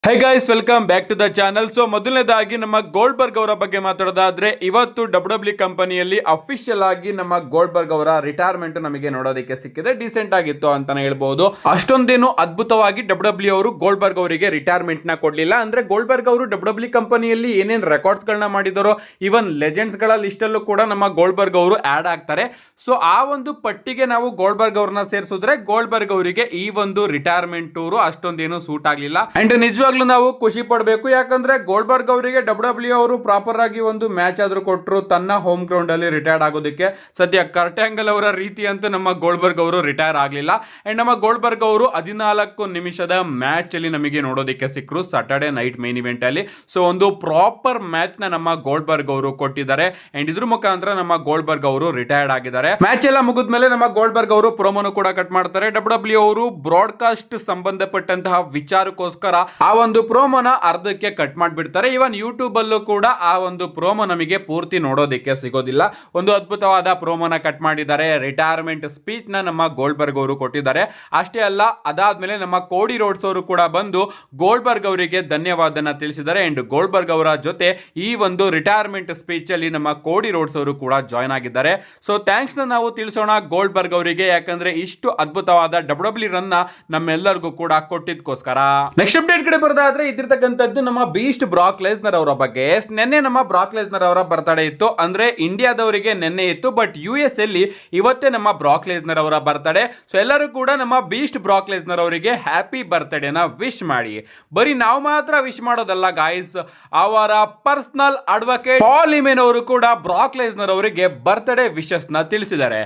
High guys, welcome back to the channel. So ಮೊದಲನೇದಾಗಿ ನಮ್ಮ Goldberg ಅವರ ಬಗ್ಗೆ ಮಾತಾಡೋದಾದ್ರೆ, ಇವತ್ತು ಡಬ್ಲ್ಯೂ ಕಂಪನಿಯಲ್ಲಿ ಅಫಿಷಿಯಲ್ ಆಗಿ ನಮ್ಮ ಗೋಲ್ಡ್ಬರ್ಗ್ ಅವರ ರಿಟೈರ್ಮೆಂಟ್ ನಮಗೆ ನೋಡೋದಕ್ಕೆ ಸಿಕ್ಕಿದೆ. ಡೀಸೆಂಟ್ ಆಗಿತ್ತು ಅಂತಾನೆ ಹೇಳ್ಬಹುದು. ಅಷ್ಟೊಂದೇನು ಅದ್ಭುತವಾಗಿ ಡಬ್ಲ್ಯೂ ಅವರು ಗೋಲ್ಡ್ಬರ್ಗ್ ಅವರಿಗೆ ರಿಟೈರ್ಮೆಂಟ್ ನ ಕೊಡ್ಲಿಲ್ಲ. ಅಂದ್ರೆ ಗೋಲ್ಡ್ಬರ್ಗ್ ಅವರು ಡಬ್ಲ್ಯೂ ಕಂಪನಿಯಲ್ಲಿ ಏನೇನ್ ರೆಕಾರ್ಡ್ಸ್ ಗಳನ್ನ ಮಾಡಿದಾರೋ, ಇವನ್ ಲೆಜೆಂಡ್ಸ್ ಗಳ ಲಿಸ್ಟ್ ಅಲ್ಲೂ ಕೂಡ ನಮ್ಮ ಗೋಲ್ಡ್ಬರ್ಗ್ ಅವರು ಆಡ್ ಆಗ್ತಾರೆ. ಸೊ ಆ ಒಂದು ಪಟ್ಟಿಗೆ ನಾವು ಗೋಲ್ಡ್ಬರ್ಗ್ ಅವ್ರನ್ನ ಸೇರಿಸಿದ್ರೆ ಗೋಲ್ಡ್ಬರ್ಗ್ ಅವರಿಗೆ ಈ ಒಂದು ರಿಟೈರ್ಮೆಂಟ್ ಟೂರ್ ಅಷ್ಟೊಂದೇನು ಸೂಟ್ ಆಗ್ಲಿಲ್ಲ. ಅಂಡ್ ನಿಜವಾಗ್ಲೂ ನಾವು ಖುಷಿ ಪಡಬೇಕು, ಯಾಕಂದ್ರೆ ಗೋಲ್ಡ್ಬರ್ಗ್ ಅವರಿಗೆ ಡಬ್ಲ್ಯೂ ಅವರು ಪ್ರಾಪರ್ ಆಗಿ ಒಂದು ಮ್ಯಾಚ್ ಆದ್ರೂ ಕೊಟ್ಟರು ತನ್ನ ಹೋಮ್ ಗ್ರೌಂಡ್ ಅಲ್ಲಿ ರಿಟೈರ್ಡ್ ಆಗೋದಕ್ಕೆ. ಸದ್ಯ ಕರ್ಟ್ಯಾಂಗಲ್ ಅವರ ರೀತಿ ಅಂತೂ ನಮ್ಮ ಗೋಲ್ಡ್ಬರ್ಗ್ ಅವರು ರಿಟೈರ್ ಆಗಲಿಲ್ಲ. ಅಂಡ್ ನಮ್ಮ ಗೋಲ್ಡ್ಬರ್ಗ್ ಅವರು 14 ನಿಮಿಷದ ಮ್ಯಾಚ್ ಅಲ್ಲಿ ನಮಗೆ ನೋಡೋದಕ್ಕೆ ಸಿಕ್ಕರು ಸಾಟರ್ಡೆ ನೈಟ್ ಮೇನ್ ಇವೆಂಟ್ ಅಲ್ಲಿ. ಸೊ ಒಂದು ಪ್ರಾಪರ್ ಮ್ಯಾಚ್ ನ ನಮ್ಮ ಗೋಲ್ಡ್ಬರ್ಗ್ ಅವರು ಕೊಟ್ಟಿದ್ದಾರೆ. ಅಂಡ್ ಇದ್ರ ಮುಖಾಂತರ ನಮ್ಮ ಗೋಲ್ಡ್ಬರ್ಗ್ ಅವರು ರಿಟೈರ್ಡ್ ಆಗಿದ್ದಾರೆ. ಮ್ಯಾಚ್ ಎಲ್ಲ ಮುಗಿದ್ಮೇಲೆ ನಮ್ಮ ಗೋಲ್ಡ್ಬರ್ಗ್ ಅವರು ಪ್ರೋಮೋನು ಕೂಡ ಕಟ್ ಮಾಡ್ತಾರೆ. ಡಬ್ಲ್ಯೂ ಅವರು ಬ್ರಾಡ್ಕಾಸ್ಟ್ ಸಂಬಂಧಪಟ್ಟಂತಹ ವಿಚಾರಕ್ಕೋಸ್ಕರ ಆ ಒಂದು ಪ್ರೋಮೋನ ಅರ್ಧಕ್ಕೆ ಕಟ್ ಮಾಡಿಬಿಡ್ತಾರೆ. ಇವನ್ ಯೂಟ್ಯೂಬ್ ಅಲ್ಲೂ ಕೂಡ ಆ ಒಂದು ಪ್ರೋಮೋ ನಮಗೆ ಪೂರ್ತಿ ನೋಡೋದಕ್ಕೆ ಸಿಗೋದಿಲ್ಲ. ಒಂದು ಅದ್ಭುತವಾದ ಪ್ರೋಮೋನ ಕಟ್ ಮಾಡಿದ್ದಾರೆ. ರಿಟೈರ್ಮೆಂಟ್ ಸ್ಪೀಚ್ ನ ನಮ್ಮ ಗೋಲ್ಡ್ಬರ್ಗ್ ಅವರು ಕೊಟ್ಟಿದ್ದಾರೆ. ಅಷ್ಟೇ ಅಲ್ಲ, ಅದಾದ್ಮೇಲೆ ನಮ್ಮ ಕೋಡಿ ರೋಡ್ಸ್ ಅವರು ಕೂಡ ಬಂದು ಗೋಲ್ಡ್ಬರ್ಗ್ ಅವರಿಗೆ ಧನ್ಯವಾದನ ತಿಳಿಸಿದ್ದಾರೆ. ಅಂಡ್ ಗೋಲ್ಡ್ಬರ್ಗ್ ಅವರ ಜೊತೆ ಈ ಒಂದು ರಿಟೈರ್ಮೆಂಟ್ ಸ್ಪೀಚ್ ಅಲ್ಲಿ ನಮ್ಮ ಕೋಡಿ ರೋಡ್ಸ್ ಅವರು ಕೂಡ ಜಾಯ್ನ್ ಆಗಿದ್ದಾರೆ. ಸೊ ಥ್ಯಾಂಕ್ಸ್ ನ ನಾವು ತಿಳಿಸೋಣ ಗೋಲ್ಡ್ಬರ್ಗ್ ಅವರಿಗೆ, ಯಾಕಂದ್ರೆ ಇಷ್ಟು ಅದ್ಭುತವಾದ ಡಬ್ಲ್ಯೂ ರನ್ ನಮ್ಮೆಲ್ಲರಿಗೂ ಕೂಡ ಕೊಟ್ಟಿದ್ದಕ್ಕೋಸ್ಕರ. ನೆಕ್ಸ್ಟ್ ಅಪ್ಡೇಟ್ ಕಡೆ ಬರೋದಾದ್ರೆ, ಇದ್ದಿರ್ತಕ್ಕಂಥದ್ದು ನಮ್ಮ ಬೀಸ್ಟ್ ಬ್ರಾಕ್ ಲೆಸ್ನರ್ ಅವರ ಬಗ್ಗೆ. ನಿನ್ನೆ ನಮ್ಮ ಬ್ರಾಕ್ ಲೆಸ್ನರ್ ಅವರ ಬರ್ತ್ಡೇ ಇತ್ತು. ಅಂದ್ರೆ ಇಂಡಿಯಾದವರಿಗೆ ನಿನ್ನೆ ಇತ್ತು, ಬಟ್ US ಅಲ್ಲಿ ಇವತ್ತೇ ನಮ್ಮ ಬ್ರಾಕ್ ಲೆಸ್ನರ್ ಅವರ ಬರ್ತ್ಡೇ. ಸೊ ಎಲ್ಲರೂ ಕೂಡ ನಮ್ಮ ಬೀಸ್ಟ್ ಬ್ರಾಕ್ ಲೆಸ್ನರ್ ಅವರಿಗೆ ಹ್ಯಾಪಿ ಬರ್ತ್ಡೇನ ವಿಶ್ ಮಾಡಿ. ಬರೀ ನಾವು ಮಾತ್ರ ವಿಶ್ ಮಾಡೋದಲ್ಲ ಗಾಯ್ಸ್, ಅವರ ಪರ್ಸನಲ್ ಅಡ್ವೊಕೇಟ್ ಪಾಲ್ ಹಿಮೆನ್ ಅವರು ಕೂಡ ಬ್ರಾಕ್ ಲೆಸ್ನರ್ ಅವರಿಗೆ ಬರ್ತ್ಡೇ ವಿಶಸ್ ನ ತಿಳಿಸಿದ್ದಾರೆ.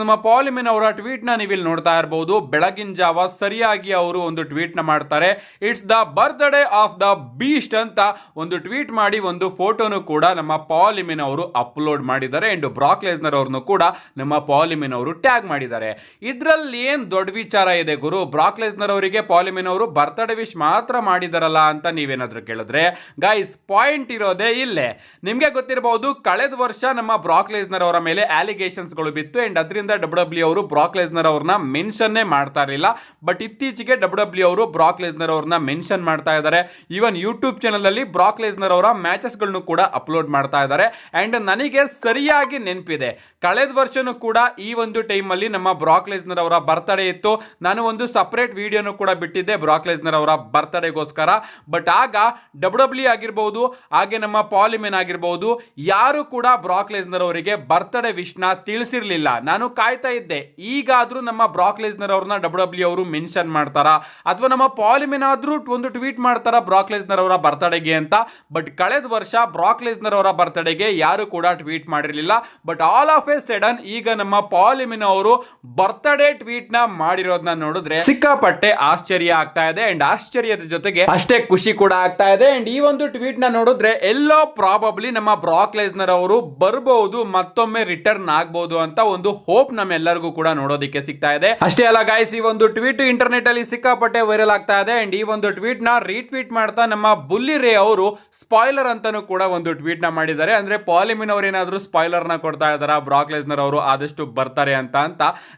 ನಮ್ಮ ಪಾಲ್ ಹಿಮೆನ್ ಅವರ ಟ್ವೀಟ್ ನ ನೀವು ಇಲ್ಲಿ ನೋಡ್ತಾ ಇರಬಹುದು. ಬೆಳಗಿನ ಜಾವ ಸರಿಯಾಗಿ ಅವರು ಒಂದು ಟ್ವೀಟ್ ನ ಮಾಡ್ತಾರೆ. It's the birthday of the beast ಅಂತ ಒಂದು ಟ್ವೀಟ್ ಮಾಡಿ ಒಂದು ಫೋಟೋನು ಕೂಡ ನಮ್ಮ ಪಾಲ್ ಹಿಮೆನ್ ಅವರು ಅಪ್ಲೋಡ್ ಮಾಡಿದ್ದಾರೆ. ಅಂಡ್ ಬ್ರಾಕ್ ಲೆಸ್ನರ್ ಅವ್ರನ್ನು ಕೂಡ ನಮ್ಮ ಪಾಲ್ ಹಿಮೆನ್ ಅವರು ಟ್ಯಾಗ್ ಮಾಡಿದ್ದಾರೆ. ಇದ್ರಲ್ಲಿ ಏನ್ ದೊಡ್ಡ ವಿಚಾರ ಇದೆ ಗುರು? ಬ್ರಾಕ್ ಲೆಸ್ನರ್ ಅವರಿಗೆ ಪಾಲ್ ಹಿಮೆನ್ ಅವರು ಬರ್ತ್ಡೇ ವಿಶ್ ಮಾತ್ರ ಮಾಡಿದಾರಲ್ಲ ಅಂತ ನೀವೇನಾದ್ರೂ ಕೇಳಿದ್ರೆ, ಗೈಸ್ ಪಾಯಿಂಟ್ ಇರೋದೇ ಇಲ್ಲೇ. ನಿಮ್ಗೆ ಗೊತ್ತಿರಬಹುದು, ಕಳೆದ ವರ್ಷ ನಮ್ಮ ಬ್ರಾಕ್ ಲೆಸ್ನರ್ ಅವರ ಮೇಲೆ ಅಲಿಗೇಷನ್ಸ್ ಗಳು ಬಿತ್ತು. ಅಂಡ್ ಅದರಿಂದ ಡಬ್ಲ್ಯೂ ಅವರು ಬ್ರಾಕ್ ಲೆಸ್ನರ್ ಅವ್ರನ್ನ ಮೆನ್ಷನ್ನೇ ಮಾಡ್ತಾ ಇರಲಿಲ್ಲ. ಬಟ್ ಇತ್ತೀಚೆಗೆ ಡಬ್ಲ್ಯೂ ಅವರು ಬ್ರಾಕ್ ಲೆಸ್ನರ್ ಅವ್ರನ್ನ ಮೆನ್ಷನ್ ಮಾಡ್ತಾ ಇದ್ದಾರೆ. ಈವನ್ ಯೂಟ್ಯೂಬ್ ಚಾನಲ್ ಅಲ್ಲಿ ಬ್ರಾಕ್ ಲೆಸ್ನರ್ ಅವರ ಮ್ಯಾಚಸ್ ಗಳನ್ನು ಕೂಡ ಅಪ್ಲೋಡ್ ಮಾಡ್ತಾ ಇದ್ದಾರೆ. ಅಂಡ್ ನನಗೆ ಸರಿಯಾಗಿ ನೆನಪಿದೆ, ಕಳೆದ ವರ್ಷನೂ ಕೂಡ ಈ ಒಂದು ಟೈಮ್ ಅಲ್ಲಿ ನಮ್ಮ ಬ್ರಾಕ್ ಲೆಸ್ನರ್ ಅವರ ಬರ್ತ್ಡೇ ಇತ್ತು. ನಾನು ಒಂದು ಸಪರೇಟ್ ವಿಡಿಯೋನು ಕೂಡ ಬಿಟ್ಟಿದ್ದೆ ಬ್ರಾಕ್ ಲೆಸ್ನರ್ ಅವರ ಬರ್ತ್ಡೇಗೋಸ್ಕರ. ಬಟ್ ಆಗ ಡಬ್ಲ್ಯೂ ಆಗಿರ್ಬಹುದು, ಹಾಗೆ ನಮ್ಮ ಪಾಲ್ ಹಿಮೆನ್ ಆಗಿರ್ಬಹುದು, ಯಾರು ಕೂಡ ಬ್ರಾಕ್ ಲೆಸ್ನರ್ ಅವರಿಗೆ ಬರ್ತ್ಡೇ ವಿಶ್ ನ ತಿಳಿಸಿರ್ಲಿಲ್ಲ. ನಾನು ಕಾಯ್ತಾ ಇದ್ದೆ, ಈಗಾದ್ರೂ ನಮ್ಮ ಬ್ರಾಕ್ ಲೆಸ್ನರ್ ಅವ್ರನ್ನ ಡಬ್ಲ್ಯೂ ಅವರು ಮೆನ್ಷನ್ ಮಾಡ್ತಾರಾ, ಅಥವಾ ನಮ್ಮ ಪಾಲ್ ಹಿಮೆನ್ ಆದ್ರೂ ಒಂದು ಟ್ವೀಟ್ ಮಾಡ್ತಾರ ಬ್ರಾಕ್ ಲೆಸ್ನರ್ ಅವರ ಬರ್ತ್ಡೇಗೆ ಅಂತ. ಬಟ್ ಕಳೆದ ವರ್ಷ ಬ್ರಾಕ್ ಲೆಸ್ನರ್ ಅವರ ಬರ್ತ್ಡೇಗೆ ಯಾರು ಕೂಡ ಟ್ವೀಟ್ ಮಾಡಿರಲಿಲ್ಲ. But all of A sudden ಈಗ ನಮ್ಮ ಪಾಲ್ ಹಿಮೆನ್ ಅವರು ಬರ್ತ್ಡೇ ಟ್ವೀಟ್ ನ ಮಾಡಿರೋದನ್ನ ನೋಡಿದ್ರೆ ಸಿಕ್ಕಾಪಟ್ಟೆ ಆಶ್ಚರ್ಯ ಆಗ್ತಾ ಇದೆ. ಅಂಡ್ ಆಶ್ಚರ್ಯದ ಜೊತೆಗೆ ಅಷ್ಟೇ ಖುಷಿ ಕೂಡ ಆಗ್ತಾ ಇದೆ. ಅಂಡ್ ಈ ಒಂದು ಟ್ವೀಟ್ ನ ನೋಡಿದ್ರೆ ಎಲ್ಲೋ ಪ್ರಾಬಬ್ಲಿ ನಮ್ಮ ಬ್ರಾಕ್ ಲೆಸ್ನರ್ ಅವರು ಬರಬಹುದು, ಮತ್ತೊಮ್ಮೆ ರಿಟರ್ನ್ ಆಗಬಹುದು ಅಂತ ಒಂದು ಹೋಪ್ ನಮ್ಮೆಲ್ಲರಿಗೂ ಕೂಡ ನೋಡೋದಕ್ಕೆ ಸಿಗ್ತಾ ಇದೆ. ಅಷ್ಟೇ ಅಲ್ಲ ಗಾಯ್ಸ್, ಈ ಒಂದು ಟ್ವೀಟ್ ಇಂಟರ್ನೆಟ್ ಅಲ್ಲಿ ಸಿಕ್ಕಾಪಟ್ಟೆ ವೈರಲ್ ಆಗ್ತಾ ಇದೆ. ಅಂಡ್ ಈ ಒಂದು ಟ್ವೀಟ್ ನ ರೀಟ್ವೀಟ್ ಮಾಡ್ತಾ ನಮ್ಮ ಬುಲ್ಲಿ ರೇ ಅವರು ಸ್ಪಾಯ್ಲರ್ ಅಂತಾನೂ ಕೂಡ ಒಂದು ಟ್ವೀಟ್ ನ ಮಾಡಿದ್ದಾರೆ. ಅಂದ್ರೆ ಪಾಲ್ ಹಿಮೆನ್ ಅವರು ಏನಾದ್ರು ಸ್ಪಾಯ್ಲರ್ ನ ಕೊಡ್ತಾ ಇದಾರ, ಬ್ರಾಕ್ ಲೆಸ್ನರ್ ಅವರು ಆದಷ್ಟು ಬರ್ತಾರೆ ಅಂತ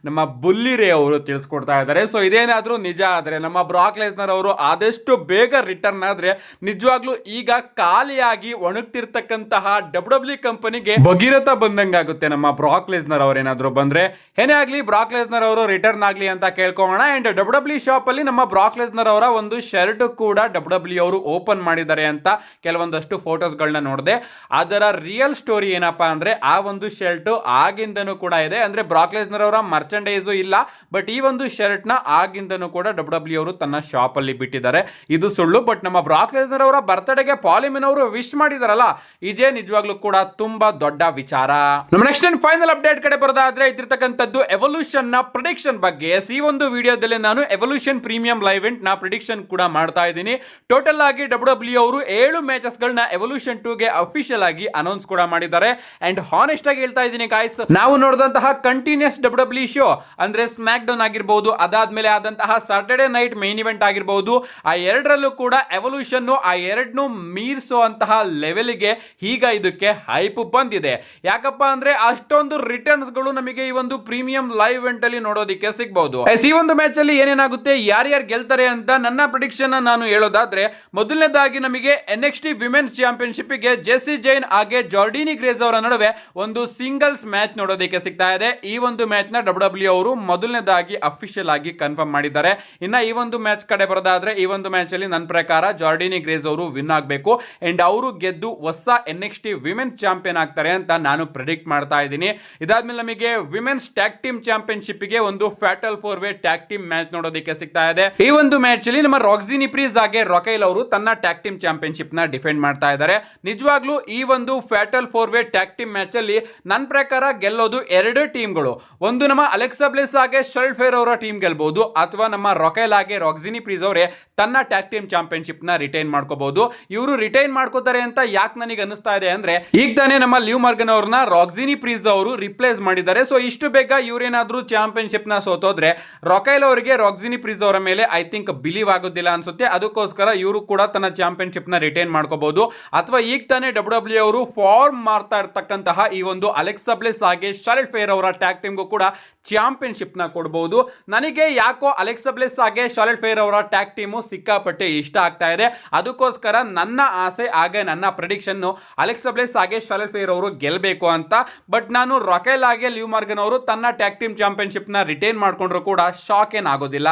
ನಮ್ಮ ಬುಲ್ಲಿ ರೇ ಅವರು ತಿಳಿಸ್ಕೊಡ್ತಾ ಇದ್ದಾರೆ. ಸೊ ಇದೇನಾದ್ರೂ ನಿಜ ಆದ್ರೆ, ನಮ್ಮ ಬ್ರಾಕ್ ಲೆಸ್ನರ್ ಅವರು ಆದಷ್ಟು ಬೇಗ ರಿಟರ್ನ್ ಆದ್ರೆ, ನಿಜವಾಗ್ಲೂ ಈಗ ಖಾಲಿಯಾಗಿ ಒಣಗ್ತಿರ್ತಕ್ಕಂತಹ ಡಬ್ಲ್ಯೂ ಕಂಪನಿಗೆ ಭಗೀರಥ ಬಂದಂಗಾಗುತ್ತೆ ನಮ್ಮ ಬ್ರಾಕ್ ಲೆಸ್ನರ್ ಅವರು ಏನಾದ್ರು ಬಂದ್ರೆ. ಏನೇ ಆಗ್ಲಿ, ಬ್ರಾಕ್ ಲೆಸ್ನರ್ ಅವರು ರಿಟರ್ನ್ ಆಗ್ಲಿ ಅಂತ ಕೇಳ್ಕೊಳ್ಳೋಣ. ಅಂಡ್ ಡಬ್ಲ್ಯೂ ಶಾಪ್ ಅಲ್ಲಿ ನಮ್ಮ ಬ್ರಾಕ್ ಲೆಸ್ನರ್ ಅವರ ಒಂದು ಶರ್ಟ್ ಕೂಡ ಡಬ್ಲ್ಯೂ ಅವರು ಓಪನ್ ಮಾಡಿದ್ದಾರೆ ಅಂತ ಕೆಲವೊಂದಷ್ಟು ಫೋಟೋಸ್ ಗಳನ್ನ ನೋಡಿದೆ. ಅದರ ರಿಯಲ್ ಸ್ಟೋರಿ ಏನಪ್ಪಾ ಅಂದ್ರೆ, ಆ ಒಂದು ಶರ್ಟ್ ಆಗಿಂದನೂ ಕೂಡ ಇದೆ. ಅಂದ್ರೆ ಬ್ರಾಕ್ ಲೆಸ್ನರ್ ಅವರ ಮರ್ಚೆಂಡೈಸು ಇಲ್ಲ, ಬಟ್ ಈ ಒಂದು ಶರ್ಟ್ ನ ಆಗಿಂದನೂ ಕೂಡ ಡಬ್ಲ್ಯೂ ಅವರು ತನ್ನ ಶಾಪ್ ಅಲ್ಲಿ ಬಿಟ್ಟಿದ್ದಾರೆ. ಇದು ಸುಳ್ಳು. ಬಟ್ ನಮ್ಮ ಬ್ರಾಕ್ ಲೆಸ್ನರ್ ಅವರ ಬರ್ತ್ಡೇಗೆ ಪಾಲ್ ಹಿಮೆನ್ ಅವರು ವಿಶ್ ಮಾಡಿದಾರಲ್ಲ, ಇದೇ ನಿಜವಾಗ್ಲೂ ಕೂಡ ತುಂಬಾ ದೊಡ್ಡ ವಿಚಾರ. ನಮ್ಮ ನೆಕ್ಸ್ಟ್ ಅಂಡ್ ಫೈನಲ್ ಅಪ್ಡೇಟ್ ಕಡೆ ಬರೋದಾದ್ರೆ, ಇದ್ದಿರ್ತಕ್ಕಂಥದ್ದು ಎವಲ್ಯೂಷನ್ ನ ಪ್ರಿಡಿಕ್ಷನ್ ಬಗ್ಗೆ. ಈ ಒಂದು ವಿಡಿಯೋದಲ್ಲಿ ನಾನು ಎವಲ್ಯೂಷನ್ ಪ್ರೀಮಿಯಂ ಲೈವ್ ಇವೆಂಟ್ ನ ಪ್ರಿಡಿಕ್ಷನ್ ಕೂಡ ಮಾಡ್ತಾ ಇದ್ದೀನಿ. ಟೋಟಲ್ ಆಗಿ ಡಬ್ಲ್ಯೂ ಅವರು 7 ಮ್ಯಾಚಸ್ ಗಳನ್ನ ಎವಲ್ಯೂಷನ್ 2 ಗೆ ಅಫಿಷಿಯಲ್ ಆಗಿ ಅನೌನ್ಸ್ ಕೂಡ ಮಾಡಿದ್ದಾರೆ. ಅಂಡ್ ಹಾನೆಸ್ಟ್ ಆಗಿ ಹೇಳ್ತಾ ಇದ್ದೀನಿ ಗಾಯ್ಸ್, ನಾವು ನೋಡಿದಂತಹ ಕಂಟಿನ್ಯೂಸ್ ಡಬ್ಲ್ಯೂ ಶೋ ಅಂದ್ರೆ ಸ್ಮ್ಯಾಕ್ ಡೌನ್ ಆಗಿರಬಹುದು, ಅದಾದ್ಮೇಲೆ ಆದಂತಹ ಸಾಟರ್ಡೆ ನೈಟ್ ಮೇನ್ ಇವೆಂಟ್ ಆಗಿರಬಹುದು, ಆ ಎರಡರಲ್ಲೂ ಕೂಡ ಎವಲ್ಯೂಷನ್ ಆ ಎರಡನ್ನೂ ಮೀರಿಸೋ ಅಂತಹ ಲೆವೆಲ್ಗೆ ಈಗ ಇದಕ್ಕೆ ಹೈಪ್ ಬಂದಿದೆ. ಯಾಕಪ್ಪ ಅಂದ್ರೆ ಅಷ್ಟೊಂದು ರಿಟರ್ನ್ಸ್ ಗಳು ನಮಗೆ ಈ ಒಂದು ಪ್ರೀಮಿಯಂ ಲೈವ್ ಇವೆಂಟ್ ಅಲ್ಲಿ ನೋಡೋದಕ್ಕೆ ಸಿಗಬಹುದು. ಈ ಒಂದು ಮ್ಯಾಚ್ ಅಲ್ಲಿ ಏನೇನಾಗುತ್ತೆ, ಯಾರ್ಯಾರು ಗೆಲ್ತಾರೆ ಅಂತ ನನ್ನ ಪ್ರಿಡಿಕ್ಷನ್ ನಾನು ನಾನು ಹೇಳೋದಾದ್ರೆ ಮೊದಲನೇದಾಗಿ ನಮಗೆ NXT ವಿಮೆನ್ಸ್ ಚಾಂಪಿಯನ್ಶಿಪ್ ಗೆ ಜೆಸ್ಸಿ ಜೈನ್ ಹಾಗೆ ಜಾರ್ಡಿನಿ ಗ್ರೇಸ್ ಅವರ ನಡುವೆ ಒಂದು ಸಿಂಗಲ್ಸ್ ಮ್ಯಾಚ್ ನೋಡೋದಕ್ಕೆ ಸಿಗ್ತಾ ಇದೆ. ಈ ಒಂದು ಮ್ಯಾಚ್ ನ WWE ಅವರು ಮೊದಲನೇದಾಗಿ ಅಫಿಷಿಯಲ್ ಆಗಿ ಕನ್ಫರ್ಮ್ ಮಾಡಿದ್ದಾರೆ. ಇನ್ನ ಈ ಒಂದು ಮ್ಯಾಚ್ ಕಡೆ ಬರೋದಾದ್ರೆ ಈ ಒಂದು ಮ್ಯಾಚ್ ಅಲ್ಲಿ ನನ್ನ ಪ್ರಕಾರ ಜಾರ್ಡಿನಿ ಗ್ರೇಸ್ ಅವರು ವಿನ್ ಆಗಬೇಕು ಅಂಡ್ ಅವರು ಗೆದ್ದು ಹೊಸ NXT ವಿಮೆನ್ಸ್ ಚಾಂಪಿಯನ್ ಆಗ್ತಾರೆ ಅಂತ ನಾನು ಪ್ರೆಡಿಕ್ಟ್ ಮಾಡ್ತಾ ಇದ್ದೀನಿ. ಇದಾದ್ಮೇಲೆ ನಮಗೆ ವಿಮೆನ್ಸ್ ಟ್ಯಾಗ್ ಟೀಮ್ ಚಾಂಪಿಯನ್ಶಿಪ್ ಗೆ ಒಂದು ಫ್ಯಾಟಲ್ 4-ವೇ ಟ್ಯಾಗ್ ಟೀಮ್ ಮ್ಯಾಚ್ ನೋಡೋದಕ್ಕೆ ಸಿಗ್ತಾ ಇದೆ. ಈ ಒಂದು ಮ್ಯಾಚ್ ಅಲ್ಲಿ ನಮ್ಮ ರಾಕ್ಸಿನಿ ಪ್ರೀಸ್ ಹಾಗೆ ರೊಕೈಲ್ ಅವರು ತನ್ನ ಟ್ಯಾಗ್ ಟೀಮ್ ಚಾಂಪಿಯನ್ಶಿಪ್ ನ ಡಿಫೆಂಡ್ ಮಾಡ್ತಾ ಇದ್ದಾರೆ. ನಿಜವಾಗ್ಲೂ ಈ ಒಂದು ಫ್ಯಾಟಲ್ 4-ವೇ ಟ್ಯಾಗ್ ಟೀಮ್ ಮ್ಯಾಚ್ ಅಲ್ಲಿ ನನ್ನ ಪ್ರಕಾರ ಗೆಲ್ಲೋದು ಎರಡು ಟೀಮ್ಗಳು. ಒಂದು ನಮ್ಮ ಅಲೆಕ್ಸಾ ಬ್ಲಿಸ್ ಹಾಗೆ ಶರ್ಲ್ ಫೇರ್ ಅವರ ಟೀಮ್ ಗೆಲ್ಬಹುದು, ಅಥವಾ ನಮ್ಮ ರೊಕೈಲ್ ಹಾಗೆ ರಾಕ್ಸಿನಿ ಪ್ರೀಸ್ ಅವರೇ ತನ್ನ ಟ್ಯಾಗ್ ಟೀಮ್ ಚಾಂಪಿಯನ್ಶಿಪ್ ನ ರಿಟೈನ್ ಮಾಡ್ಕೋಬಹುದು. ಇವರು ರಿಟೈನ್ ಮಾಡ್ಕೋತಾರೆ ಅಂತ ಯಾಕೆ ನನಗೆ ಅನಿಸ್ತಾ ಇದೆ ಅಂದ್ರೆ, ಈಗ ತಾನೇ ನಮ್ಮ ಲಿವ್ ಮಾರ್ಗನ್ ಅವ್ರನ್ನ ರಾಕ್ಸಿನಿ ಪ್ರೀಸ್ ಅವರು ರಿಪ್ಲೇಸ್ ಮಾಡಿದ್ದಾರೆ. ಸೊ ಇಷ್ಟು ಬೇಗ ಇವರೇನಾದ್ರೂ ಚಾಂಪಿಯನ್ಶಿಪ್ ನ ಸೋತೋದ್ರೆ ರೊಕೈಲ್ ಅವರಿಗೆ ರಾಕ್ಸಿನಿ ಪ್ರೀಸ್ ಅವರ ಮೇಲೆ ಐ ಥಿಂಕ್ ಬಿಲೀವ್ ಆಗೋದಿಲ್ಲ ಅನ್ಸುತ್ತೆ. ಅದಕ್ಕೋಸ್ಕರ ಇವರು ಕೂಡ ತನ್ನ ಚಾಂಪಿಯನ್ಶಿಪ್ ನ ರಿಟೈನ್ ಮಾಡ್ಕೋಬಹುದು. ಅಥವಾ ಈಗ ತಾನೇ WWE ಅವರು ಫಾರ್ಮ್ ಮಾಡ್ತಾ ಇರ್ತಕ್ಕಂತಹ ಈ ಒಂದು ಅಲೆಕ್ಸಾ ಬ್ಲಿಸ್ ಹಾಗೆ ಶಾರ್ಲೆಟ್ ಫೇರ್ ಅವರ ಟ್ಯಾಗ್ ಟೀಮ್ಗೂ ಕೂಡ ಚಾಂಪಿಯನ್ಶಿಪ್ ನ ಕೊಡಬಹುದು. ನನಗೆ ಯಾಕೋ ಅಲೆಕ್ಸಾ ಬ್ಲಿಸ್ ಹಾಗೆ ಶಾರ್ಲೆಟ್ ಫೇರ್ ಅವರ ಟ್ಯಾಗ್ ಟೀಮು ಸಿಕ್ಕಾಪಟ್ಟೆ ಇಷ್ಟ ಆಗ್ತಾ ಇದೆ. ಅದಕ್ಕೋಸ್ಕರ ನನ್ನ ಆಸೆ ಹಾಗೆ ನನ್ನ ಪ್ರೆಡಿಕ್ಷನ್ ಅಲೆಕ್ಸಾ ಬ್ಲಿಸ್ ಹಾಗೆ ಶಾರ್ಲೆಟ್ ಫೇರ್ ಅವರು ಗೆಲ್ಲಬೇಕು ಅಂತ. ಬಟ್ ನಾನು ರೊಕೈಲ್ ಹಾಗೆ ಲಿವ್ ಮಾರ್ಗನ್ ಅವರು ತನ್ನ ಟ್ಯಾಗ್ ಟೀಮ್ ಚಾಂಪಿಯನ್ಶಿಪ್ ನ ರಿಟೈನ್ ಮಾಡ್ಕೊಂಡ್ರು ಕೂಡ ಶಾಕ್ ಏನಾಗೋದಿಲ್ಲ.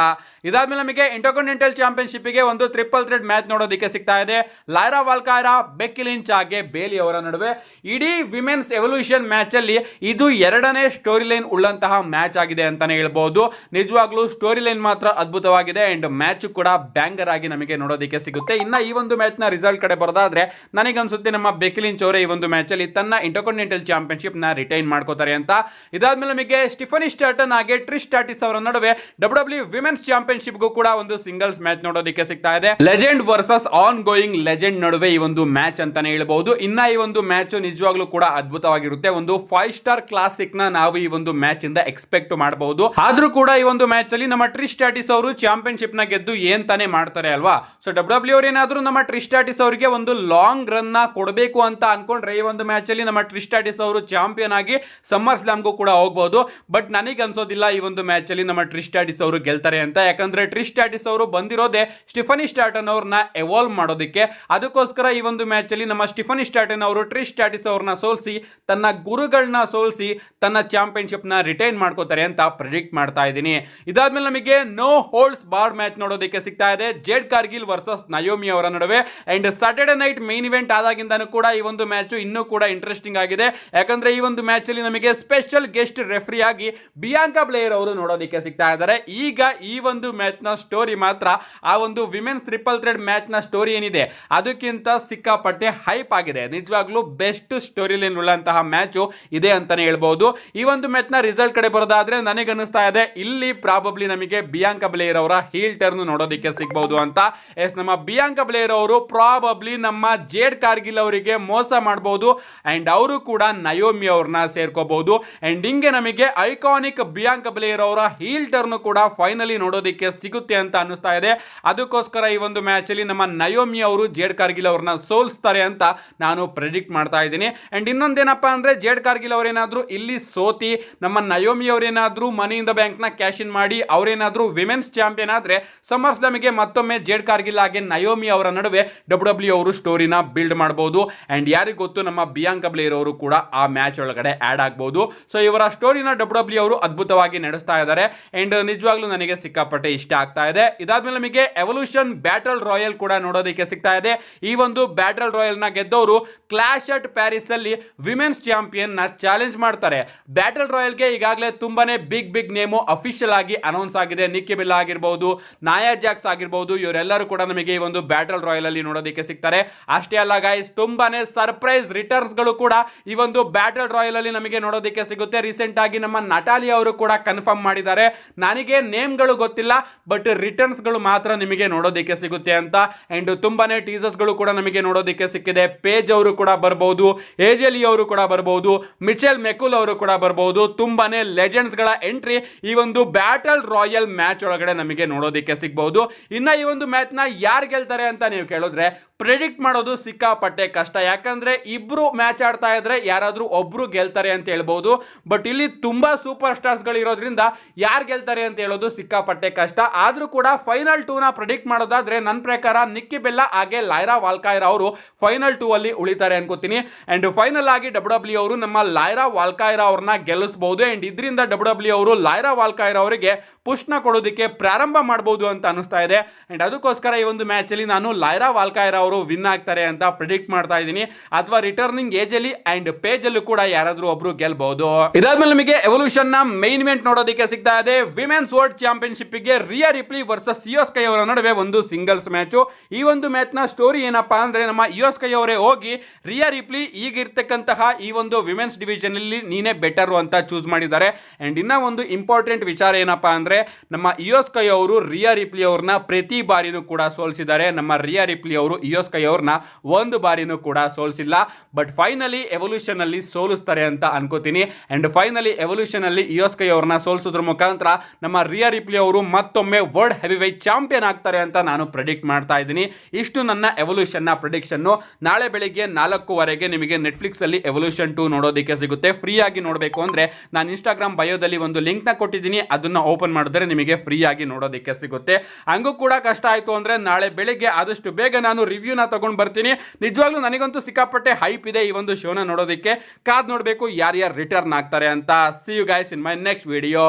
ಇದಾದ್ಮೇಲೆ ನಮಗೆ ಇಂಟರ್ಕಾಂಟಿನೆಂಟಲ್ ಚಾಂಪಿಯನ್ಶಿಪ್ ಗೆ ಒಂದು ಟ್ರಿಪಲ್ ಥ್ರೆಡ್ ಮ್ಯಾಚ್ ನೋಡೋದಕ್ಕೆ ಸಿಗ್ತಾ ಇದೆ. ಲೈರಾ ವಾಲ್ಕಾಯ್ರಾ, ಬೆಕ್ಕಿ ಲಿಂಚ್ ಹಾಗೆ ಬೇಲಿ ಅವರ ನಡುವೆ. ಇಡೀ ವಿಮೆನ್ಸ್ ಎವಲ್ಯೂಷನ್ ಮ್ಯಾಚ್ ಅಲ್ಲಿ ಇದು ಎರಡನೇ ಸ್ಟೋರಿ ಲೈನ್ ಉಳ್ಳಂತಹ ಮ್ಯಾಚ್ ಆಗಿದೆ ಅಂತಾನೆ ಹೇಳ್ಬಹುದು. ನಿಜವಾಗ್ಲೂ ಸ್ಟೋರಿ ಲೈನ್ ಮಾತ್ರ ಅದ್ಭುತವಾಗಿದೆ ಅಂಡ್ ಮ್ಯಾಚ್ ಕೂಡ ಬ್ಯಾಂಗರ್ ಆಗಿ ನಮಗೆ ನೋಡೋದಕ್ಕೆ ಸಿಗುತ್ತೆ. ಇನ್ನ ಈ ಒಂದು ಮ್ಯಾಚ್ ನ ರಿಸಲ್ಟ್ ಕಡೆ ಬರೋದಾದ್ರೆ ನನಗನ್ಸುತ್ತೆ ನಮ್ಮ ಬೆಕ್ಕಿ ಲಿಂಚ್ ಅವರೇ ಈ ಒಂದು ಮ್ಯಾಚ್ ಅಲ್ಲಿ ತನ್ನ ಇಂಟರ್ಕಾಂಟಿನೆಂಟಲ್ ಚಾಂಪಿಯನ್ಶಿಪ್ ನ ರಿಟೈನ್ ಮಾಡ್ಕೋತಾರೆ ಅಂತ. ಇದಾದ್ಮೇಲೆ ನಮಗೆ ಸ್ಟಿಫನಿ ಸ್ಟಾರ್ಟನ್ ಹಾಗೆ ಟ್ರಿಶ್ ಸ್ಟ್ರಾಟಸ್ ಅವರ ನಡುವೆ WWE ವಿಮೆನ್ಸ್ ಚಾಂಪಿಯನ್ಶಿಪ್ ಗೂ ಕೂಡ ಒಂದು ಸಿಂಗಲ್ಸ್ ಮ್ಯಾಚ್ ನೋಡೋದಕ್ಕೆ ಸಿಗ್ತಾ ಇದೆ. Legend versus on going legend ನಡುವೆ ಈ ಒಂದು ಮ್ಯಾಚ್ ಅಂತಾನೆ ಹೇಳ್ಬಹುದು. ಇನ್ನ ಈ ಒಂದು ಮ್ಯಾಚ್ ನಿಜವಾಗ್ಲೂ ಕೂಡ ಅದ್ಭುತವಾಗಿರುತ್ತೆ. ಒಂದು 5 ಸ್ಟಾರ್ ಕ್ಲಾಸಿಕ್ ನ ನಾವು ಈ ಒಂದು ಮ್ಯಾಚ್ ಇಂದ ಎಕ್ಸ್ಪೆಕ್ಟ್ ಮಾಡಬಹುದು. ಆದ್ರೂ ಕೂಡ ಈ ಒಂದು ಮ್ಯಾಚ್ ಅಲ್ಲಿ ನಮ್ಮ ಟ್ರಿಶ್ ಸ್ಟ್ರಾಟಸ್ ಅವರು ಚಾಂಪಿಯನ್ಶಿಪ್ ನ ಗೆದ್ದು ಏನ್ ತಾನೇ ಮಾಡ್ತಾರೆ ಅಲ್ವಾ. ಸೊ WWE ಅವರು ಏನಾದ್ರೂ ನಮ್ಮ ಟ್ರಿಶ್ ಸ್ಟ್ರಾಟಸ್ ಅವರಿಗೆ ಒಂದು ಲಾಂಗ್ ರನ್ ನ ಕೊಡಬೇಕು ಅಂತ ಅನ್ಕೊಂಡ್ರೆ ಈ ಒಂದು ಮ್ಯಾಚ್ ಅಲ್ಲಿ ನಮ್ಮ ಟ್ರಿಶ್ ಸ್ಟ್ರಾಟಸ್ ಅವರು ಚಾಂಪಿಯನ್ ಆಗಿ ಸಮ್ಮರ್ ಸ್ಲಾಮ್ಗೂ ಕೂಡ ಹೋಗಬಹುದು. ಬಟ್ ನನಗೆ ಅನ್ಸೋದಿಲ್ಲ ಈ ಒಂದು ಮ್ಯಾಚ್ ಅಲ್ಲಿ ನಮ್ಮ ಟ್ರಿಶ್ ಸ್ಟ್ರಾಟಸ್ ಅವರು ಗೆಲ್ತಾರೆ ಅಂತ. ಯಾಕಂದ್ರೆ ಟ್ರಿಶ್ ಸ್ಟ್ರಾಟಸ್ ಅವರು ಬಂದಿರೋದೇ ಸ್ಟಿಫನಿ ಸ್ಟಾರ್ಟನ್ ಅವ್ರನ್ನ ಎವಾಲ್ವ್ ಮಾಡೋದಕ್ಕೆ. ಅದಕ್ಕೋಸ್ಕರ ಈ ಒಂದು ಮ್ಯಾಚ್ ಅಲ್ಲಿ ನಮ್ಮ ಸ್ಟಿಫನಿ ಸ್ಟಾರ್ಟನ್ ಅವರು ಟ್ರಿಶ್ ಸ್ಟ್ರಾಟಸ್ ಅವ್ರನ್ನ ಸೋಲಿಸಿ ತನ್ನ ಗುರುಗಳನ್ನ ಸೋಲಿಸಿ ತನ್ನ ಚಾಂಪಿಯನ್ಶಿಪ್ ನ ರಿಟೈನ್ ಮಾಡ್ಕೋತಾರೆ ಅಂತ ಪ್ರೆಡಿಕ್ಟ್ ಮಾಡ್ತಾ ಇದ್ದೀನಿ. ಇದಾದ್ಮೇಲೆ ನಮಗೆ ನೋ ಹೋಲ್ಡ್ಸ್ ಬಾರ್ಡ್ ಮ್ಯಾಚ್ ನೋಡೋದಕ್ಕೆ ಸಿಗ್ತಾ ಇದೆ. ಜೇಡ್ ಕಾರ್ಗಿಲ್ ವರ್ಸಸ್ ನಯೋಮಿ ಅವರ ನಡುವೆ. And Saturday night main event ಆದಾಗಿಂದನೂ ಕೂಡ ಈ ಒಂದು ಮ್ಯಾಚ್ ಇನ್ನೂ ಕೂಡ ಇಂಟ್ರೆಸ್ಟಿಂಗ್ ಆಗಿದೆ. ಯಾಕಂದ್ರೆ ಈ ಒಂದು ಮ್ಯಾಚ್ ಅಲ್ಲಿ ನಮಗೆ ಸ್ಪೆಷಲ್ ಗೆಸ್ಟ್ ರೆಫ್ರಿ ಆಗಿ ಬಿಯಾಂಕಾ ಬ್ಲೇಯರ್ ಅವರು ನೋಡೋದಕ್ಕೆ ಸಿಗ್ತಾ ಇದ್ದಾರೆ. ಈಗ ಈ ಒಂದು ಮ್ಯಾಚ್ ನ ಸ್ಟೋರಿ ಮಾತ್ರ ಆ ಒಂದು ವಿಮೆನ್ಸ್ ಟ್ರಿಪಲ್ ಥ್ರೆಡ್ ಮ್ಯಾಚ್ ನ ಸ್ಟೋರಿ ಏನಿದೆ ಅದಕ್ಕಿಂತ ಸಿಕ್ಕಾಪಟ್ಟೆ ಹೈಪ್ ಆಗಿದೆ. ನಿಜವಾಗ್ಲೂ ಬೆಸ್ಟ್ ಸ್ಟೋರಿ ಲೈನ್ ಉಳ್ಳಂತಹ ಮ್ಯಾಚ್ ಇದೆ ಅಂತಾನೆ ಹೇಳ್ಬಹುದು. ಈ ಒಂದು ಮ್ಯಾಚ್ ನ ರಿಸಲ್ಟ್ ಕಡೆ ಬರೋದಾದ್ರೆ ನನಗೆ ಅನಿಸ್ತಾ ಇದೆ ಇಲ್ಲಿ ಪ್ರಾಬಬ್ಲಿ ನಮಗೆ ಬಿಯಾಂಕಾ ಬ್ಲೇಯರ್ ಅವರ ಹೀಲ್ ಟರ್ನ್ ನೋಡೋದಕ್ಕೆ ಸಿಗಬಹುದು ಅಂತ. ಎಸ್, ನಮ್ಮ ಬಿಯಾಂಕಾ ಬ್ಲೇಯರ್ ಅವರು ಪ್ರಾಬಬ್ಲಿ ನಮ್ಮ ಜೇಡ್ ಕಾರ್ಗಿಲ್ ಅವರಿಗೆ ಮೋಸ ಮಾಡಬಹುದು ಅಂಡ್ ಅವರು ಕೂಡ ನಯೋಮಿ ಅವ್ರನ್ನ ಸೇರ್ಕೋಬಹುದು. ಅಂಡ್ ಹಿಂಗೆ ನಮಗೆ ಐಕಾನಿಕ್ ಬಿಯಾಂಕಾ ಬ್ಲೇಯರ್ ಅವರ ಹೀಲ್ ಟರ್ನ್ ಕೂಡ ಫೈನಲಿ ನೋಡೋದಕ್ಕೆ ಸಿಗುತ್ತೆ ಅಂತ ಅನಿಸ್ತಾ ಇದೆ. ಅದಕ್ಕೋಸ್ಕರ ಈ ಒಂದು ಮ್ಯಾಚ್ ಅಲ್ಲಿ ನಮ್ಮ ನಯೋಮಿ ಅವರು ಜೇಡ್ ಕಾರ್ಗಿಲ್ ಅವ್ರನ್ನ ಸೋಲಿಸ್ತಾರೆ ಅಂತ ನಾನು ಪ್ರೆಡಿಕ್ಟ್ ಮಾಡ್ತಾ ಇದ್ದೀನಿ. ಅಂಡ್ ಇನ್ನೊಂದೇನಪ್ಪ ಅಂದ್ರೆ ಜೇಡ್ ಕಾರ್ಗಿಲ್ ಅವರೇನಾದ್ರೂ ಇಲ್ಲಿ ಸೋತಿ ನಮ್ಮ Naomi ಅವರೇನಾದ್ರೂ money in the bank ನ ಕ್ಯಾಶ್ ಇನ್ ಮಾಡಿ ಅವರೇನಾದ್ರೂ ವಿಮೆನ್ಸ್ ಚಾಂಪಿಯನ್ ಆದ್ರೆ ಸಮ್ಮರ್ ಸ್ಲಾಮ್ಗೆ ಮತ್ತೊಮ್ಮೆ ಜೇಡ್ ಕಾರ್ಗಿಲ್ ಹಾಗೆ ನಯೋಮಿ ಅವರ ನಡುವೆ WWE ಅವರು ಸ್ಟೋರಿನ ಬಿಲ್ಡ್ ಮಾಡಬಹುದು. ಅಂಡ್ ಯಾರಿಗೂ ಗೊತ್ತು ನಮ್ಮ ಬಿಯಾಂಕಾ ಬ್ಲೇಯರ್ ಅವರು ಕೂಡ ಆ ಮ್ಯಾಚ್ ಒಳಗಡೆ ಆಡ್ ಆಗಬಹುದು. ಸೊ ಇವರ ಸ್ಟೋರಿನ WWE ಅವರು ಅದ್ಭುತವಾಗಿ ನಡೆಸ್ತಾ ಇದ್ದಾರೆ ಅಂಡ್ ನಿಜವಾಗ್ಲೂ ನನಗೆ ಸಿಕ್ಕಾಪಟ್ಟೆ ಇಷ್ಟ ಆಗ್ತಾ ಇದೆ. ಇದಾದ್ಮೇಲೆ ನಮಗೆ ಎವಲ್ಯೂಷನ್ ಬ್ಯಾಟಲ್ ರಾಯಲ್ ಕೂಡ ನೋಡೋದಕ್ಕೆ ಸಿಗ್ತಾ ಇದೆ. ಈ ಒಂದು ಬ್ಯಾಟಲ್ ರಾಯಲ್ ನ ಗೆದ್ದವರು ಕ್ಲಾಶ್ ಅಟ್ ಪ್ಯಾರಿಸ್ ಅಲ್ಲಿ ವಿಮೆನ್ಸ್ ಚಾಂಪಿಯನ್ ನ ಚಾಲೆಂಜ್ ಮಾಡ್ತಾರೆ. ಬ್ಯಾಟಲ್ ರಾಯಲ್ ಗೆ ಈಗಾಗಲೇ ತುಂಬಾನೇ ಬಿಗ್ ನೇಮು ಅಫಿಷಿಯಲ್ ಆಗಿ ಅನೌನ್ಸ್ ಆಗಿದೆ. ನಿಕ್ಕಿ ಬೆಲ್ಲಾ ಆಗಿರಬಹುದು, ನಾಯಾ ಜಾಕ್ಸ್ ಆಗಿರಬಹುದು, ಇವರೆಲ್ಲರೂ ಕೂಡ ನಮಗೆ ಈ ಒಂದು ಬ್ಯಾಟಲ್ ರಾಯಲ್ ಅಲ್ಲಿ ನೋಡೋದಕ್ಕೆ ಸಿಗ್ತಾರೆ. ಅಷ್ಟೇ ಅಲ್ಲ ಗೈಸ್, ತುಂಬಾನೇ ಸರ್ಪ್ರೈಸ್ ರಿಟರ್ನ್ಸ್ ಗಳು ಕೂಡ ಈ ಒಂದು ಬ್ಯಾಟಲ್ ರಾಯಲ್ ಅಲ್ಲಿ ನಮಗೆ ನೋಡೋದಕ್ಕೆ ಸಿಗುತ್ತೆ. ರೀಸೆಂಟ್ ಆಗಿ ನಮ್ಮ ನಟಾಲಿ ಅವರು ಕೂಡ ಕನ್ಫರ್ಮ್ ಮಾಡಿದ್ದಾರೆ. ನನಗೆ ನೇಮ್ ಗಳು ಗೊತ್ತಿಲ್ಲ ಬಟ್ ರಿಟರ್ನ್ಸ್ ಗಳು ಮಾತ್ರ ನಿಮಗೆ ನೋಡೋದಕ್ಕೆ ಸಿಗುತ್ತೆ ಅಂತ. ಅಂಡ್ ತುಂಬಾನೇ ಟೀಸರ್ಸ್ ಗಳು ಕೂಡ ನಮಗೆ ನೋಡೋದಕ್ಕೆ ಸಿಕ್ಕಿದೆ. ಪೇಜ್ ಅವರು ಕೂಡ ಬರಬಹುದು, ಏಜೆಲಿ ಅವರು ಕೂಡ ಬರಬಹುದು, ಮಿಚೆಲ್ ಮೆಕುಲ್ ಅವರು ಕೂಡ ಬರಬಹುದು. ತುಂಬಾನೇ ಲೆಜೆಂಡ್ಸ್ ಗಳ ಎಂಟ್ರಿ ಈ ಒಂದು ಬ್ಯಾಟಲ್ ರಾಯಲ್ ಮ್ಯಾಚ್ ಒಳಗಡೆ ನಮಗೆ ನೋಡೋದಕ್ಕೆ ಸಿಗಬಹುದು. ಇನ್ನ ಈ ಒಂದು ಮ್ಯಾಚ್ ನ ಯಾರು ಗೆಲ್ತಾರೆ ಅಂತ ನೀವು ಕೇಳಿದ್ರೆ ಪ್ರೆಡಿಕ್ಟ್ ಮಾಡೋದು ಸಿಕ್ಕಾಪಟ್ಟೆ ಕಷ್ಟ. ಯಾಕಂದ್ರೆ ಇಬ್ರು ಮ್ಯಾಚ್ ಆಡ್ತಾ ಇದ್ರೆ ಯಾರಾದ್ರೂ ಒಬ್ರು ಗೆಲ್ತಾರೆ ಅಂತ ಹೇಳ್ಬಹುದು. ಬಟ್ ಇಲ್ಲಿ ತುಂಬಾ ಸೂಪರ್ ಸ್ಟಾರ್ಸ್ ಗಳು ಇರೋದ್ರಿಂದ ಯಾರು ಗೆಲ್ತಾರೆ ಅಂತ ಹೇಳೋದು ಸಿಕ್ಕಾಪಟ್ಟೆ ಕಷ್ಟ. ಆದ್ರೂ ಕೂಡ ಫೈನಲ್ 2 ನ ಪ್ರೆಡಿಕ್ಟ್ ಮಾಡೋದಾದ್ರೆ ನನ್ನ ಪ್ರಕಾರ ನಿಕ್ಕಿ ಬೆಲ್ಲ ಹಾಗೆ ಲೈರಾ ವಾಲ್ಕಾಯ್ರಾ ಅವರು ಫೈನಲ್ 2 ಅಲ್ಲಿ ಉಳಿತಾರೆ ಅನ್ಕೋತೀನಿ. ಅಂಡ್ ಫೈನಲ್ ಆಗಿ ಡಬ್ಲ್ಯೂ ಅವರು ನಮ್ಮ ಲೈರಾ ವಾಲ್ಕಾಯ್ರಾ ಅವ್ರನ್ನ ಗೆಲ್ಲಿಸಬಹುದು. ಅಂಡ್ ಇದರಿಂದ ಡಬ್ಲ್ಯೂ ಅವರು ಲೈರಾ ವಾಲ್ಕಾಯ್ರಾ ಅವರಿಗೆ ಪುಷ್ನ ಕೊಡೋದಕ್ಕೆ ಪ್ರಾರಂಭ ಮಾಡಬಹುದು ಅಂತ ಅನಿಸ್ತಾ ಇದೆ. ಅಂಡ್ ಅದಕ್ಕೋಸ್ಕರ ಈ ಒಂದು ಮ್ಯಾಚ್ ಅಲ್ಲಿ ನಾನು ಲೈರಾ ವಾಲ್ಕಾಯ್ರಾ ಅವರು ವಿನ್ ಆಗ್ತಾರೆ ಅಂತ ಪ್ರಿಡಿಕ್ಟ್ ಮಾಡ್ತಾ ಇದ್ದೀನಿ. ಅಥವಾ ರಿಟರ್ನಿಂಗ್ ಏಜ್ ಅಲ್ಲಿ ಅಂಡ್ ಪೇಜ್ ಅಲ್ಲೂ ಕೂಡ ಯಾರಾದ್ರೂ ಒಬ್ರು ಗೆಲ್ಬಹುದು. ಇದಾದ್ಮೇಲೆ ನಮಗೆ ಎವಲ್ಯೂಷನ್ ನ ಮೈನ್ ಇವೆಂಟ್ ನೋಡೋದಕ್ಕೆ ಸಿಗ್ತಾ ಇದೆ. ವಿಮೆನ್ಸ್ ವರ್ಲ್ಡ್ ಚಾಂಪಿಯನ್ಶಿಪ್ ಗೆ ರಿಯಾ ರಿಪ್ಲಿ ವರ್ಸಸ್ ಇಯೋ ಸ್ಕೈ ಅವರ ನಡುವೆ ಒಂದು ಸಿಂಗಲ್ಸ್ ಮ್ಯಾಚ್. ಈ ಒಂದು ಮ್ಯಾಚ್ ನ ಸ್ಟೋರಿ ಏನಪ್ಪಾ ಅಂದ್ರೆ ನಮ್ಮ ಇಯೋ ಸ್ಕೈ ಅವರೇ ಹೋಗಿ ರಿಯಾ ರಿಪ್ಲಿ ಈಗಿರ್ತಕ್ಕಂತಹ ಈ ಒಂದು ವಿಮೆನ್ಸ್ ಡಿವಿಷನ್ ಅಲ್ಲಿ ನೀನೇ ಬೆಟರ್ ಅಂತ ಚೂಸ್ ಮಾಡಿದ್ದಾರೆ. ಅಂಡ್ ಇನ್ನ ಒಂದು ಇಂಪಾರ್ಟೆಂಟ್ ವಿಚಾರ ಏನಪ್ಪಾ ಅಂದ್ರೆ ನಮ್ಮ ಇಯೋ ಸ್ಕೈ ಅವರು ರಿಯಾ ರಿಪ್ಲಿ ಅವ್ರನ್ನ ಪ್ರತಿ ಬಾರಿನೂ ಕೂಡ ಸೋಲಿಸಿದ್ದಾರೆ. ನಮ್ಮ ರಿಯಾ ರಿಪ್ಲಿ ಅವರು ಇಯೋ ಸ್ಕೈ ಅವ್ರನ್ನ ಒಂದು ಬಾರಿನೂ ಕೂಡ ಸೋಲಿಸಿಲ್ಲ. ಬಟ್ ಫೈನಲಿ ಎವಲ್ಯೂಷನ್ ಅಲ್ಲಿ ಸೋಲಿಸ್ತಾರೆ ಅಂತ ಅನ್ಕೋತೀನಿ. ಅಂಡ್ ಫೈನಲಿ ಎವಲ್ಯೂಷನ್ ಅಲ್ಲಿ ಇಯೋ ಸ್ಕೈ ಅವ್ರನ್ನ ಸೋಲಿಸೋದ್ರ ಮುಖಾಂತರ ನಮ್ಮ ರಿಯಾ ರಿಪ್ಲಿ ಅವರು ಮತ್ತೊಮ್ಮೆ ವರ್ಲ್ಡ್ ಹೆವಿವೈಟ್ ಚಾಂಪಿಯನ್ ಆಗ್ತಾರೆ ಅಂತ ನಾನು ಪ್ರೆಡಿಕ್ಟ್ ಮಾಡ್ತಾ ಇದ್ದೀನಿ. ಇಷ್ಟು ನನ್ನ ಎವಲ್ಯೂಷನ್ ನ ಪ್ರೆಡಿಕ್ಷನ್. ನಾಳೆ ಬೆಳಿಗ್ಗೆ 4:15 ನಿಮಗೆ ನೆಟ್ಫ್ಲಿಕ್ಸ್ ಅಲ್ಲಿ ಎವಲ್ಯೂಷನ್ 2 ನೋಡೋದಕ್ಕೆ ಸಿಗುತ್ತೆ. ಫ್ರೀ ಆಗಿ ನೋಡಬೇಕು ಅಂದ್ರೆ ನಾನು ಇನ್ಸ್ಟಾಗ್ರಾಮ್ ಬಯೋದಲ್ಲಿ ಒಂದು ಲಿಂಕ್ ನ ಕೊಟ್ಟಿದ್ದೀನಿ, ಅದನ್ನ ಓಪನ್ ಮಾಡಿದ್ರೆ ನಿಮಗೆ ಫ್ರೀ ಆಗಿ ನೋಡೋದಕ್ಕೆ ಸಿಗುತ್ತೆ. ಹಂಗೂ ಕೂಡ ಕಷ್ಟ ಆಯ್ತು ಅಂದ್ರೆ ನಾಳೆ ಬೆಳಿಗ್ಗೆ ಆದಷ್ಟು ಬೇಗ ನಾನು ರಿವ್ಯೂನ ತಗೊಂಡು ಬರ್ತೀನಿ. ನಿಜವಾಗ್ಲೂ ನನಗಂತೂ ಸಿಕ್ಕಾಪಟ್ಟೆ ಹೈಪ್ ಇದೆ ಈ ಒಂದು ಶೋನ ನೋಡೋದಕ್ಕೆ. ಕಾದ್ ನೋಡಬೇಕು ಯಾರ್ಯಾರು ರಿಟರ್ನ್ ಆಗ್ತಾರೆ ಅಂತ. See you guys in my next video.